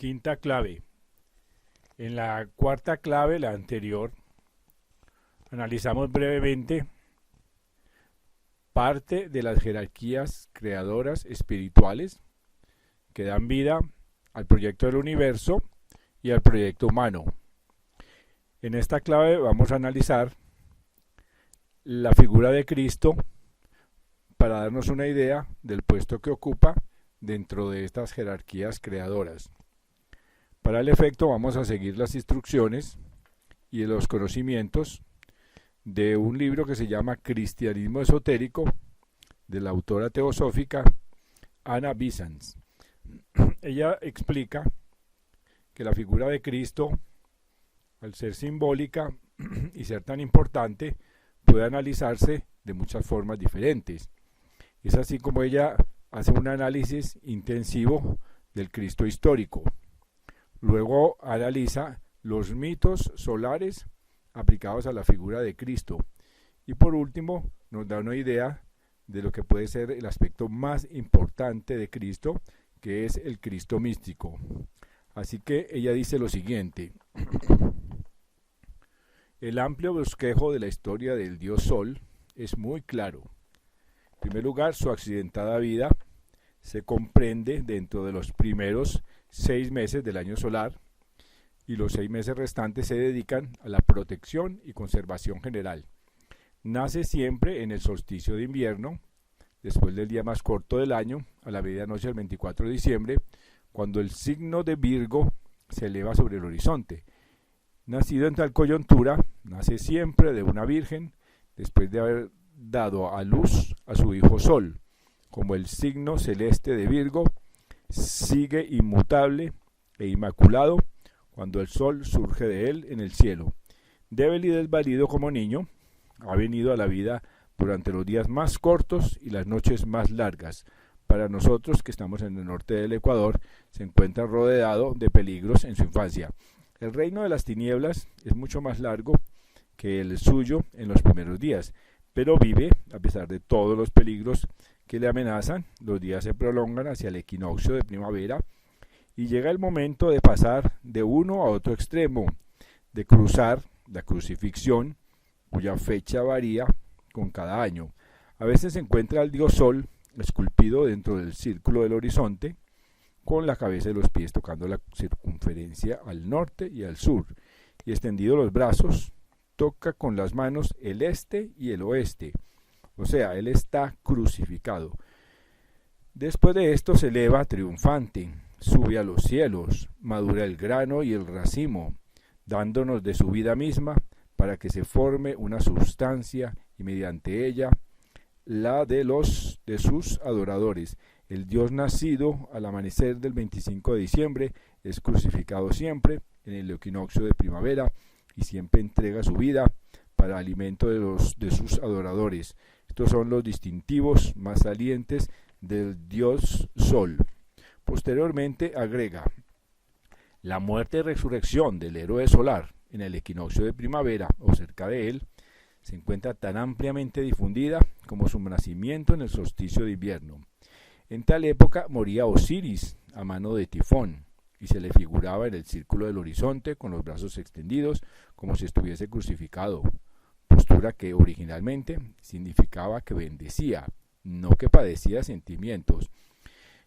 Quinta clave. En la cuarta clave, la anterior, analizamos brevemente parte de las jerarquías creadoras espirituales que dan vida al proyecto del universo y al proyecto humano. En esta clave vamos a analizar la figura de Cristo para darnos una idea del puesto que ocupa dentro de estas jerarquías creadoras. Para el efecto vamos a seguir las instrucciones y los conocimientos de un libro que se llama Cristianismo Esotérico, de la autora teosófica Anna Bizans. Ella explica que la figura de Cristo, al ser simbólica y ser tan importante, puede analizarse de muchas formas diferentes. Es así como ella hace un análisis intensivo del Cristo histórico. Luego analiza los mitos solares aplicados a la figura de Cristo. Y por último, nos da una idea de lo que puede ser el aspecto más importante de Cristo, que es el Cristo místico. Así que ella dice lo siguiente: el amplio bosquejo de la historia del Dios Sol es muy claro. En primer lugar, su accidentada vida se comprende dentro de los primeros 6 meses del año solar, y los 6 meses restantes se dedican a la protección y conservación general. Nace siempre en el solsticio de invierno, después del día más corto del año, a la medianoche del 24 de diciembre, cuando el signo de Virgo se eleva sobre el horizonte. Nacido en tal coyuntura, nace siempre de una virgen, después de haber dado a luz a su hijo Sol. Como el signo celeste de Virgo sigue inmutable e inmaculado cuando el sol surge de él en el cielo. Débil y desvalido como niño, ha venido a la vida durante los días más cortos y las noches más largas. Para nosotros, que estamos en el norte del Ecuador, se encuentra rodeado de peligros en su infancia. El reino de las tinieblas es mucho más largo que el suyo en los primeros días, pero vive, a pesar de todos los peligros que le amenazan. Los días se prolongan hacia el equinoccio de primavera y llega el momento de pasar de uno a otro extremo, de cruzar la crucifixión, cuya fecha varía con cada año. A veces se encuentra el dios Sol esculpido dentro del círculo del horizonte, con la cabeza y los pies tocando la circunferencia al norte y al sur, y extendido los brazos, toca con las manos el este y el oeste. O sea, él está crucificado. Después de esto se eleva triunfante, sube a los cielos, madura el grano y el racimo, dándonos de su vida misma para que se forme una sustancia y mediante ella la de sus adoradores. El Dios nacido al amanecer del 25 de diciembre es crucificado siempre en el equinoccio de primavera y siempre entrega su vida para alimento de sus adoradores. Estos son los distintivos más salientes del Dios Sol. Posteriormente agrega: la muerte y resurrección del héroe solar en el equinoccio de primavera o cerca de él se encuentra tan ampliamente difundida como su nacimiento en el solsticio de invierno. En tal época moría Osiris a mano de Tifón y se le figuraba en el círculo del horizonte con los brazos extendidos como si estuviese crucificado, postura que originalmente significaba que bendecía, no que padecía sentimientos.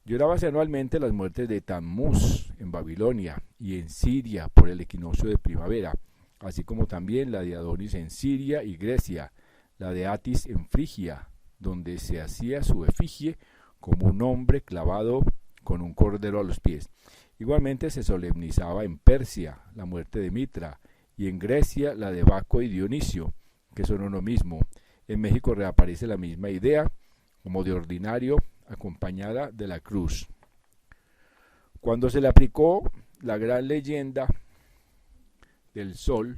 Llorábase anualmente las muertes de Tammuz en Babilonia y en Siria por el equinoccio de primavera, así como también la de Adonis en Siria y Grecia, la de Atis en Frigia, donde se hacía su efigie como un hombre clavado con un cordero a los pies. Igualmente se solemnizaba en Persia la muerte de Mitra y en Grecia la de Baco y Dionisio, que son uno mismo. En México reaparece la misma idea, como de ordinario, acompañada de la cruz. Cuando se le aplicó la gran leyenda del sol,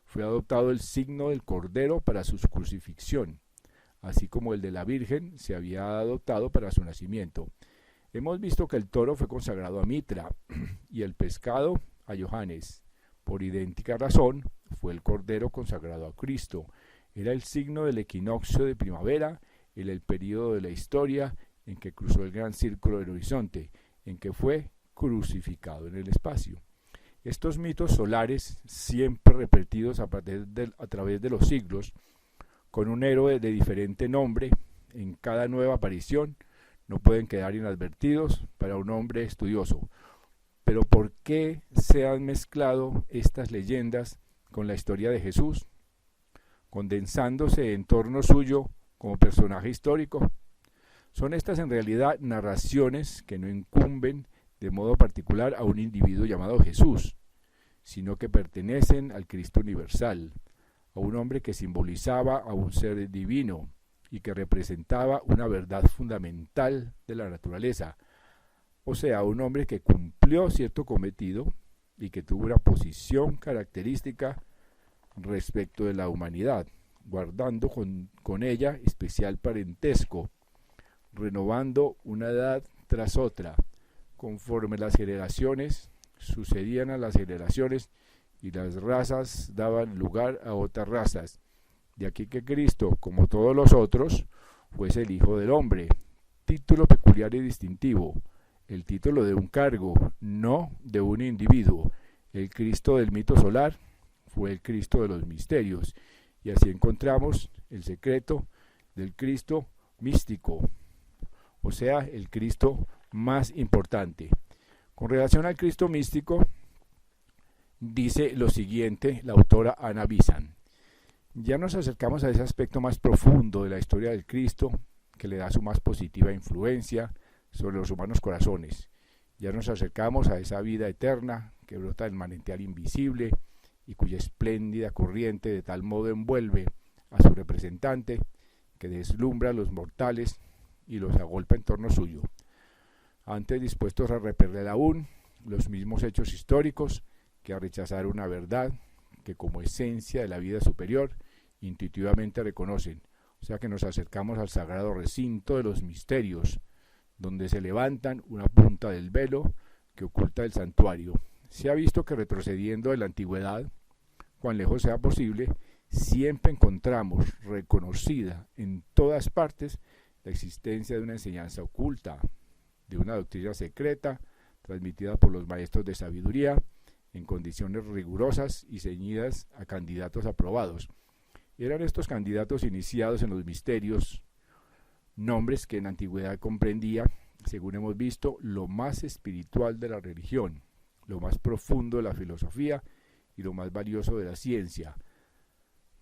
fue adoptado el signo del cordero para su crucifixión, así como el de la Virgen se había adoptado para su nacimiento. Hemos visto que el toro fue consagrado a Mitra y el pescado a Johannes. Por idéntica razón, fue el cordero consagrado a Cristo. Era el signo del equinoccio de primavera, el período de la historia en que cruzó el gran círculo del horizonte, en que fue crucificado en el espacio. Estos mitos solares, siempre repetidos a través de los siglos, con un héroe de diferente nombre en cada nueva aparición, no pueden quedar inadvertidos para un hombre estudioso. Pero ¿por qué se han mezclado estas leyendas con la historia de Jesús, condensándose en torno suyo como personaje histórico? Son estas en realidad narraciones que no incumben de modo particular a un individuo llamado Jesús, sino que pertenecen al Cristo universal, a un hombre que simbolizaba a un ser divino y que representaba una verdad fundamental de la naturaleza, o sea, un hombre que cumplió cierto cometido y que tuvo una posición característica respecto de la humanidad, guardando con ella especial parentesco, renovando una edad tras otra, conforme las generaciones sucedían a las generaciones y las razas daban lugar a otras razas. De aquí que Cristo, como todos los otros, fuese el Hijo del Hombre, título peculiar y distintivo, el título de un cargo, no de un individuo. El Cristo del mito solar fue el Cristo de los misterios, y así encontramos el secreto del Cristo místico, o sea, el Cristo más importante. Con relación al Cristo místico, dice lo siguiente la autora Anna Bisson: ya nos acercamos a ese aspecto más profundo de la historia del Cristo, que le da su más positiva influencia sobre los humanos corazones. Ya nos acercamos a esa vida eterna que brota del manantial invisible y cuya espléndida corriente de tal modo envuelve a su representante que deslumbra a los mortales y los agolpa en torno suyo. Antes dispuestos a repeler aún los mismos hechos históricos que a rechazar una verdad que como esencia de la vida superior intuitivamente reconocen. O sea que nos acercamos al sagrado recinto de los misterios, donde se levantan una punta del velo que oculta el santuario. Se ha visto que retrocediendo de la antigüedad, cuán lejos sea posible, siempre encontramos reconocida en todas partes la existencia de una enseñanza oculta, de una doctrina secreta, transmitida por los maestros de sabiduría, en condiciones rigurosas y ceñidas a candidatos aprobados. Eran estos candidatos iniciados en los misterios, nombres que en la antigüedad comprendía, según hemos visto, lo más espiritual de la religión, lo más profundo de la filosofía y lo más valioso de la ciencia.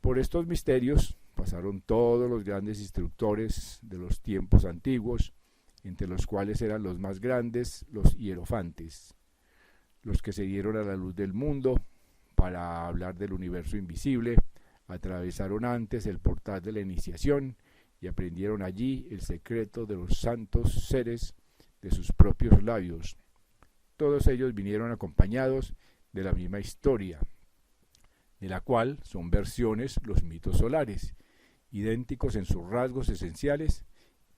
Por estos misterios pasaron todos los grandes instructores de los tiempos antiguos, entre los cuales eran los más grandes los hierofantes, los que se dieron a la luz del mundo para hablar del universo invisible, atravesaron antes el portal de la iniciación y aprendieron allí el secreto de los santos seres de sus propios labios. Todos ellos vinieron acompañados de la misma historia, de la cual son versiones los mitos solares, idénticos en sus rasgos esenciales,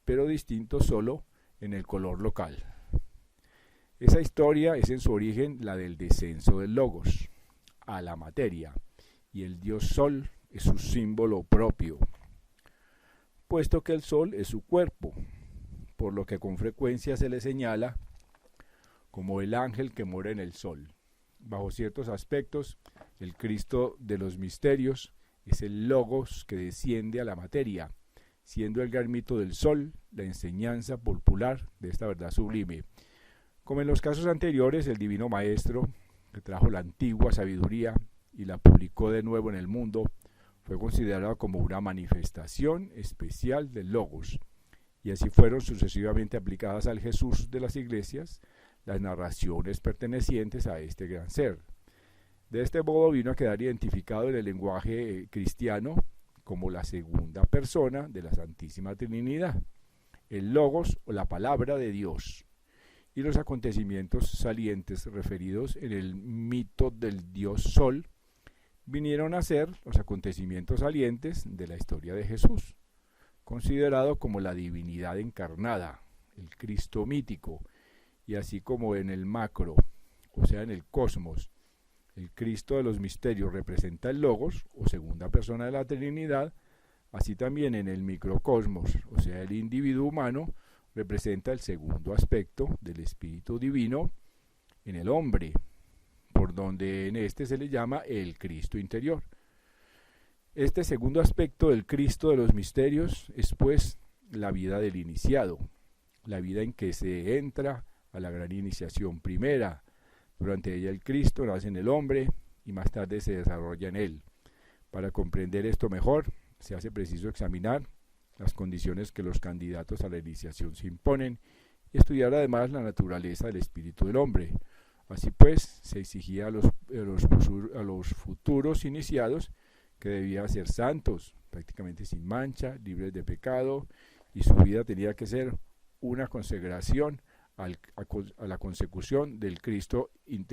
pero distintos solo en el color local. Esa historia es en su origen la del descenso del Logos a la materia, y el dios Sol es su símbolo propio, puesto que el Sol es su cuerpo, por lo que con frecuencia se le señala como el ángel que mora en el Sol. Bajo ciertos aspectos, el Cristo de los misterios es el Logos que desciende a la materia, siendo el gran mito del Sol la enseñanza popular de esta verdad sublime. Como en los casos anteriores, el Divino Maestro, que trajo la antigua sabiduría y la publicó de nuevo en el mundo, fue considerado como una manifestación especial del Logos, y así fueron sucesivamente aplicadas al Jesús de las iglesias las narraciones pertenecientes a este gran ser. De este modo vino a quedar identificado en el lenguaje cristiano como la segunda persona de la Santísima Trinidad, el Logos o la palabra de Dios, y los acontecimientos salientes referidos en el mito del dios Sol vinieron a ser los acontecimientos salientes de la historia de Jesús, considerado como la divinidad encarnada, el Cristo mítico, y así como en el macro, o sea en el cosmos, el Cristo de los misterios representa el Logos, o segunda persona de la Trinidad, así también en el microcosmos, o sea el individuo humano, representa el segundo aspecto del Espíritu Divino, en el hombre, por donde en este se le llama el Cristo interior. Este segundo aspecto del Cristo de los misterios es pues la vida del iniciado, la vida en que se entra a la gran iniciación primera. Durante ella el Cristo nace en el hombre y más tarde se desarrolla en él. Para comprender esto mejor, se hace preciso examinar las condiciones que los candidatos a la iniciación se imponen y estudiar además la naturaleza del espíritu del hombre. Así pues, se exigía a los futuros iniciados que debían ser santos, prácticamente sin mancha, libres de pecado, y su vida tenía que ser una consagración a la consecución del Cristo interior.